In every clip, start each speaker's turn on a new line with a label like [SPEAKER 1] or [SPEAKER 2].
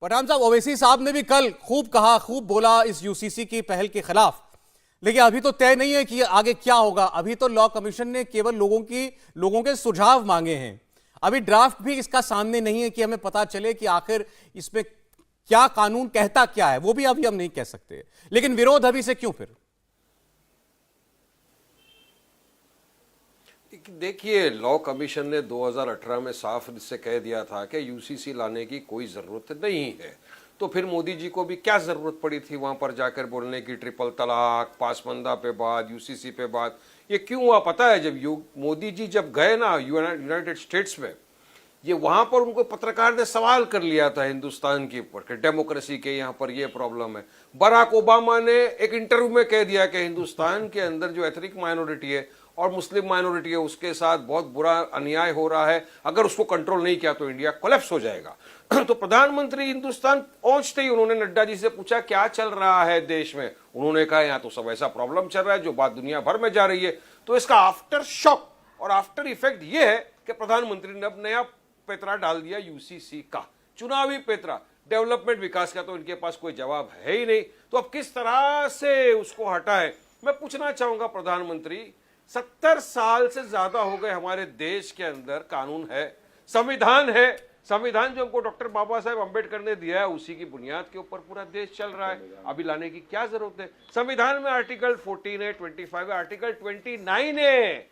[SPEAKER 1] पठान साहब, ओवैसी साहब ने भी कल खूब कहा, खूब बोला इस यूसीसी की पहल के खिलाफ, लेकिन अभी तो तय नहीं है कि आगे क्या होगा। अभी तो लॉ कमीशन ने केवल लोगों के सुझाव मांगे हैं। अभी ड्राफ्ट भी इसका सामने नहीं है कि हमें पता चले कि आखिर इसमें क्या कानून कहता क्या है, वो भी अभी हम नहीं कह सकते। लेकिन विरोध अभी से क्यों फिर?
[SPEAKER 2] देखिए, लॉ कमीशन ने 2018 में साफ इससे कह दिया था कि यूसीसी लाने की कोई जरूरत नहीं है। तो फिर मोदी जी को भी क्या जरूरत पड़ी थी वहां पर जाकर बोलने की ट्रिपल तलाक, पासमंदा पे बात, यूसीसी पे बात? ये क्यों हुआ पता है? जब मोदी जी जब गए ना यूनाइटेड स्टेट्स में, ये वहां पर उनको पत्रकार ने सवाल कर लिया था हिंदुस्तान के ऊपर कि डेमोक्रेसी के यहाँ पर ये प्रॉब्लम है। बराक ओबामा ने एक इंटरव्यू में कह दिया कि हिंदुस्तान के अंदर जो एथनिक माइनॉरिटी है और मुस्लिम माइनॉरिटी है उसके साथ बहुत बुरा अन्याय हो रहा है, अगर उसको कंट्रोल नहीं किया तो इंडिया कोलैप्स हो जाएगा। तो प्रधानमंत्री हिंदुस्तान पहुंचते ही उन्होंने नड्डा जी से पूछा क्या चल रहा है देश में। उन्होंने कहा यहाँ तो सब ऐसा प्रॉब्लम चल रहा है जो बात दुनिया भर में जा रही है। तो इसका आफ्टर शॉक और आफ्टर इफेक्ट ये है कि प्रधानमंत्री ने अब नया पेतरा डाल दिया यूसीसी का, चुनावी पेतरा। डेवलपमेंट विकास का तो इनके पास कोई जवाब है ही नहीं। तो अब किस तरह से उसको हटाएं? मैं पूछना चाहूंगा प्रधानमंत्री, 70 साल से ज्यादा हो गए हमारे देश के अंदर कानून है, संविधान है। संविधान जो हमको डॉक्टर बाबा साहेब अंबेडकर ने दिया है उसी की बुनियाद के ऊपर पूरा देश चल रहा है। अभी लाने की क्या जरूरत है? संविधान में आर्टिकल 14 है, 25 है, आर्टिकल 29 है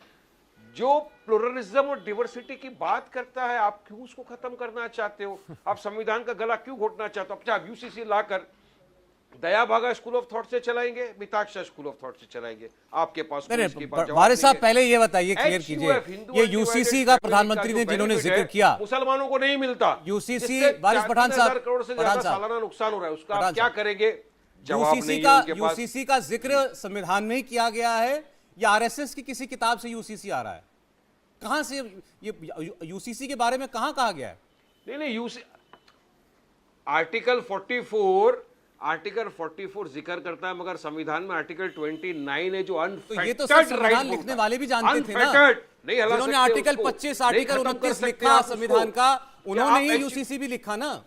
[SPEAKER 2] जो प्लुरलिज्म और डिवर्सिटी की बात करता है। आप क्यों उसको खत्म करना चाहते हो? आप संविधान का गला क्यों घोटना चाहते हो? अच्छा, आप यूसीसी लाकर दया भागा स्कूल ऑफ थॉट से चलाएंगे, मिताक्षरा स्कूल ऑफ थॉट से चलाएंगे? आपके पास
[SPEAKER 1] वारिस साहब पहले ये बताइए, क्लियर कीजिए, ये यूसीसी का प्रधानमंत्री ने जिन्होंने जिक्र किया,
[SPEAKER 2] मुसलमानों को नहीं मिलता
[SPEAKER 1] यूसीसी, वारिस पठान साहब,
[SPEAKER 2] करोड़ से ज्यादा सालाना नुकसान हो रहा है, उसका आप क्या करेंगे?
[SPEAKER 1] यूसीसी का जिक्र संविधान में ही किया गया है या आरएसएस की किसी किताब से यूसीसी आ रहा है? कहां से ये यूसीसी के बारे में कहां कहा गया है?
[SPEAKER 2] नहीं, यूसी आर्टिकल 44 जिक्र करता है, मगर संविधान में आर्टिकल 29 है जो
[SPEAKER 1] तो ये तो संविधान लिखने वाले भी जानते थे ना, जिन्होंने आर्टिकल 25, आर्टिकल 29 लिखा संविधान का, उन्होंने ही यूसीसी भी लिखा ना।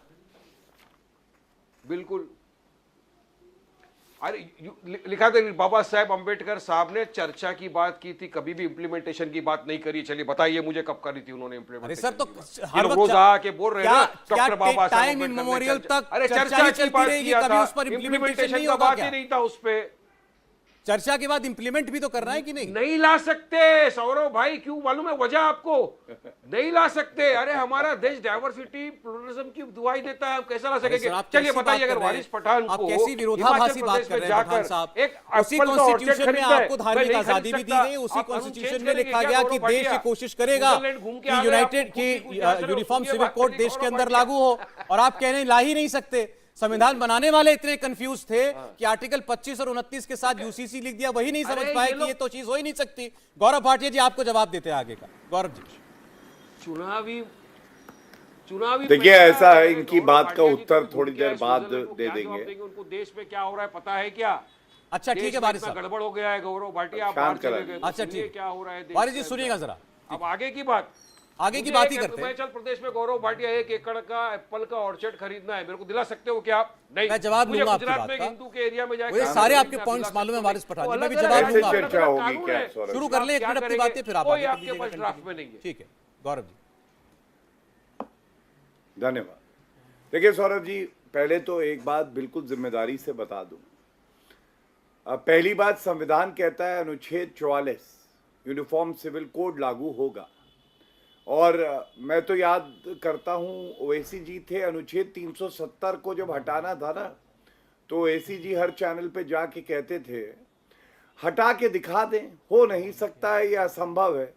[SPEAKER 2] बिल्कुल, अरे लिखा था बाबा साहेब अंबेडकर साहब ने चर्चा की बात की थी, कभी भी इंप्लीमेंटेशन की बात नहीं करी। चलिए बताइए मुझे कब करी थी उन्होंने इंप्लीमेंटेशन?
[SPEAKER 1] सर तो हर वक्त
[SPEAKER 2] रोज आके बोल रहे हैं ना doctor Baba Saheb
[SPEAKER 1] time immemorial तक
[SPEAKER 2] अरे चर्चा की बात किया था,
[SPEAKER 1] उस पर
[SPEAKER 2] इंप्लीमेंटेशन का बात ही नहीं था उस पे।
[SPEAKER 1] चर्चा के बाद इंप्लीमेंट भी तो करना है कि नहीं?
[SPEAKER 2] नहीं ला सकते सौरभ भाई, क्यों मालूम है वजह आपको? नहीं ला सकते। अरे हमारा देश डाइवर्सिटी प्लुरलिज्म की दुआई देता है, हम कैसे ला सकेंगे? चलिए बताइए, अगर वारिस पठान को
[SPEAKER 1] कैसी विरोधाभासी बात कर रहे हैं पठान साहब? उसी कॉन्स्टिट्यूशन में आपको धार्मिक आजादी भी दी गई, उसी कॉन्स्टिट्यूशन में लिखा गया कि देश ये कोशिश करेगा कि यूनाइटेड की यूनिफॉर्म सिविल कोड देश के अंदर लागू हो, और आप कह रहे हैं ला ही नहीं सकते। संविधान बनाने वाले इतने कंफ्यूज थे कि आर्टिकल 25 और 29 के साथ यूसीसी लिख दिया, वही नहीं समझ पाए कि ये तो चीज हो ही नहीं सकती। गौरव भाटिया जी आपको जवाब देते हैं आगे का। गौरव जी,
[SPEAKER 2] चुनावी
[SPEAKER 3] देखिए, ऐसा है, इनकी बात का उत्तर थोड़ी देर बाद दे देंगे।
[SPEAKER 2] उनको देश में क्या हो रहा है पता है क्या?
[SPEAKER 1] अच्छा ठीक है वारिस साहब,
[SPEAKER 2] गड़बड़ हो गया है। गौरव भाटिया आप बाहर चले गए,
[SPEAKER 1] अच्छा ठीक,
[SPEAKER 2] क्या हो रहा है
[SPEAKER 1] वारिस जी सुनिएगा जरा,
[SPEAKER 2] अब आगे की बात,
[SPEAKER 1] आगे की बात ही करते हैं।
[SPEAKER 2] हिमाचल प्रदेश में गौरव भाटिया 1 एकड़ का एप्पल का ऑर्चर्ड खरीदना है, मेरे को दिला सकते हो क्या आप? नहीं,
[SPEAKER 1] मैं जवाब दूंगा आपकी बात का।
[SPEAKER 2] हिंदू के एरिया में जाकर
[SPEAKER 1] ये सारे आपके पॉइंट्स मालूम है वारिस पठान जी, मैं भी जवाब दूंगा। शुरू कर ले, एक मिनट अपनी बातें, फिर आप
[SPEAKER 2] आपके पास ड्राफ्ट में नहीं है।
[SPEAKER 1] ठीक है गौरव जी,
[SPEAKER 3] धन्यवाद। देखिए सौरभ जी, पहले तो एक बात बिल्कुल जिम्मेदारी से बता दूं। पहली बात, संविधान कहता है अनुच्छेद 44 यूनिफॉर्म सिविल कोड लागू होगा, और मैं तो याद करता हूं ओवैसी जी थे, अनुच्छेद 370 को जब हटाना था ना, तो ओवैसी जी हर चैनल पे जाके कहते थे हटा के दिखा दें, हो नहीं सकता है, यह असंभव है।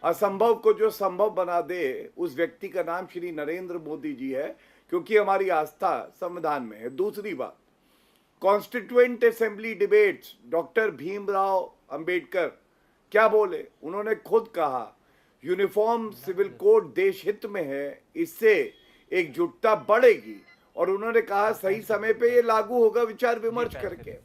[SPEAKER 3] असंभव को जो संभव बना दे उस व्यक्ति का नाम श्री नरेंद्र मोदी जी है, क्योंकि हमारी आस्था संविधान में है। दूसरी बात, constituent assembly debates, doctor Bhimrao Ambedkar क्या बोले? उन्होंने खुद कहा यूनिफॉर्म सिविल कोड देश हित में है, इससे एकजुटता बढ़ेगी, और उन्होंने कहा सही समय पे ये लागू होगा विचार विमर्श करके।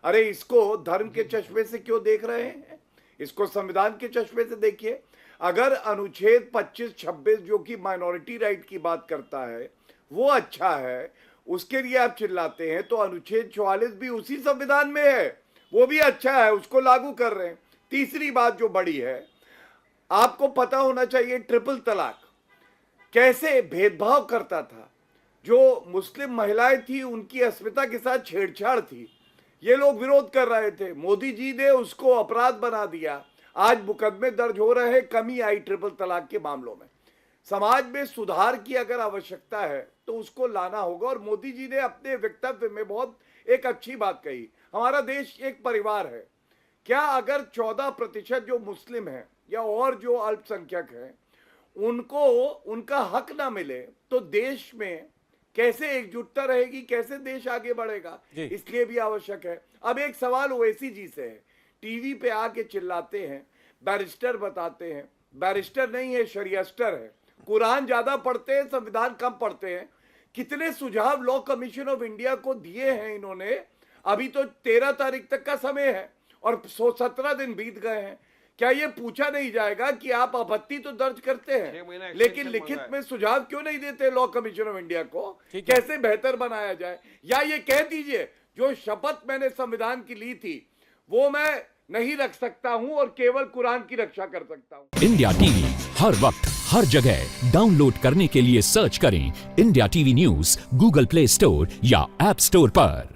[SPEAKER 3] अरे इसको धर्म के चश्मे से क्यों देख रहे हैं? इसको संविधान के चश्मे से देखिए। अगर अनुच्छेद 25, 26 जो कि माइनॉरिटी राइट की बात करता है वो अच्छा है, उसके लिए आप चिल्लाते हैं, तो अनुच्छेद 44 भी उसी संविधान में है, वो भी अच्छा है, उसको लागू कर रहे हैं। तीसरी बात जो बड़ी है, आपको पता होना चाहिए ट्रिपल तलाक कैसे भेदभाव करता था। जो मुस्लिम महिलाएं थी उनकी अस्मिता के साथ छेड़छाड़ थी, ये लोग विरोध कर रहे थे, मोदी जी ने उसको अपराध बना दिया। आज मुकदमे दर्ज हो रहे हैं, कमी आई ट्रिपल तलाक के मामलों में। समाज में सुधार की अगर आवश्यकता है तो उसको लाना होगा। और मोदी जी ने अपने वक्तव्य में बहुत एक अच्छी बात कही, हमारा देश एक परिवार है। क्या अगर 14% जो मुस्लिम हैं या और जो अल्पसंख्यक हैं उनको उनका हक ना मिले तो देश में कैसे एकजुटता रहेगी, कैसे देश आगे बढ़ेगा? इसलिए भी आवश्यक है। अब एक सवाल ओवैसी जी से है, टीवी पे आके चिल्लाते हैं, बैरिस्टर बताते हैं, बैरिस्टर नहीं है, शरियस्टर है, कुरान ज्यादा पढ़ते हैं, संविधान कम पढ़ते हैं। कितने सुझाव लॉ कमीशन ऑफ इंडिया को दिए हैं इन्होंने, अभी तो 13 तारीख तक का समय है और 17 दिन बीत गए हैं। क्या ये पूछा नहीं जाएगा कि आप आपत्ति तो दर्ज करते हैं लेकिन लिखित में सुझाव क्यों नहीं देते लॉ कमीशन ऑफ इंडिया को, कैसे बेहतर बनाया जाए? या ये कह दीजिए जो शपथ मैंने संविधान की ली थी वो मैं नहीं रख सकता हूं और केवल कुरान की रक्षा कर सकता हूं।
[SPEAKER 4] इंडिया टीवी हर वक्त हर जगह डाउनलोड करने के लिए सर्च करें India TV news Google play store या ऐप स्टोर पर।